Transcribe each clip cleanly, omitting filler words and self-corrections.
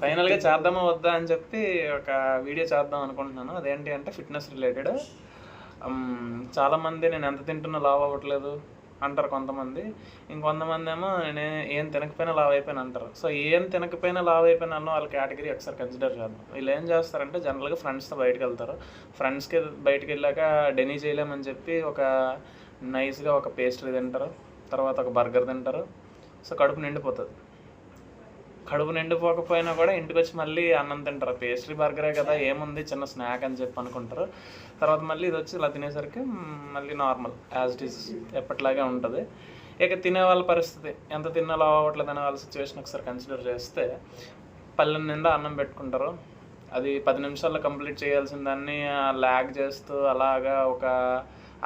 ఫైనల్గా చేద్దామా వద్దా అని చెప్పి ఒక వీడియో చేద్దాం అనుకుంటున్నాను. అదేంటి అంటే ఫిట్నెస్ రిలేటెడ్. చాలామంది నేను ఎంత తింటున్నా లావ్ అవ్వట్లేదు అంటారు కొంతమంది. ఇంకొంతమంది ఏమో నేను ఏం తినకపోయినా లావ్ అయిపోయినా అంటారు. సో ఏం తినకపోయినా లావ్ అయిపోయినా అన్న వాళ్ళ కేటగిరీ ఒకసారి కన్సిడర్ చేద్దాం. వీళ్ళు ఏం చేస్తారంటే జనరల్గా ఫ్రెండ్స్తో బయటకు వెళ్తారు. ఫ్రెండ్స్కి బయటకు వెళ్ళాక డెనీ చేయలేమని చెప్పి ఒక నైస్గా ఒక పేస్ట్రీ తింటారు, తర్వాత ఒక బర్గర్ తింటారు. సో కడుపు నిండిపోతుంది. కడుపు నిండిపోకపోయినా కూడా ఇంటికి వచ్చి మళ్ళీ అన్నం తింటారు. పేస్ట్రీ బర్గరే కదా ఏముంది చిన్న స్నాక్ అని చెప్పి అనుకుంటారు. తర్వాత మళ్ళీ ఇది వచ్చి ఇలా తినేసరికి మళ్ళీ నార్మల్ యాజ్ ఇట్ ఈస్ ఎప్పటిలాగే ఉంటుంది. ఇక తినే వాళ్ళ పరిస్థితి ఎంత తిన్నా లావ్ అవ్వట్లేదు అనే వాళ్ళ సిచ్యువేషన్ ఒకసారి కన్సిడర్ చేస్తే పళ్ళెం నిండా అన్నం పెట్టుకుంటారు. అది 10 నిమిషాల్లో కంప్లీట్ చేయాల్సిన దాన్ని ల్యాగ్ చేస్తూ అలాగా ఒక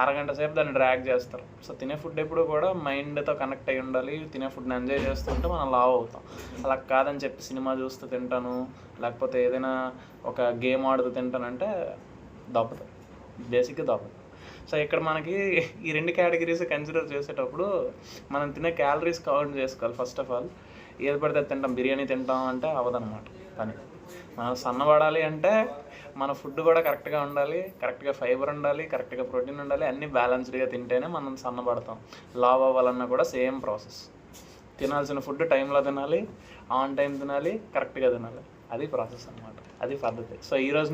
అరగంట సేపు దాన్ని డ్రాగ్ చేస్తారు. సో తినే ఫుడ్ ఎప్పుడు కూడా మైండ్తో కనెక్ట్ అయ్యి ఉండాలి. తినే ఫుడ్ని ఎంజాయ్ చేస్తుంటే మనం లావ్ అవుతాం. అలా కాదని చెప్పి సినిమా చూస్తూ తింటాను, లేకపోతే ఏదైనా ఒక గేమ్ ఆడుతూ తింటానంటే దొబ్బతాం, బేసిక్గా దొబ్బతాం. సో ఇక్కడ మనకి ఈ 2 కేటగిరీస్ కన్సిడర్ చేసేటప్పుడు మనం తినే క్యాలరీస్ కౌంట్ చేసుకోవాలి. ఫస్ట్ ఆఫ్ ఆల్ ఏది పడితే తింటాం, బిర్యానీ తింటాం అంటే అవ్వదన్నమాట పని. మనం సన్నబడాలి అంటే మన ఫుడ్ కూడా కరెక్ట్గా ఉండాలి, కరెక్ట్గా ఫైబర్ ఉండాలి, కరెక్ట్గా ప్రోటీన్ ఉండాలి. అన్నీ బ్యాలెన్స్డ్గా తింటేనే మనం సన్నబడతాం. లావ్ అవ్వాలన్నా కూడా సేమ్ ప్రాసెస్. తినాల్సిన ఫుడ్ టైంలో తినాలి, ఆన్ టైం తినాలి, కరెక్ట్గా తినాలి. అది ప్రాసెస్ అన్నమాట, అది పద్ధతి. సో ఈరోజు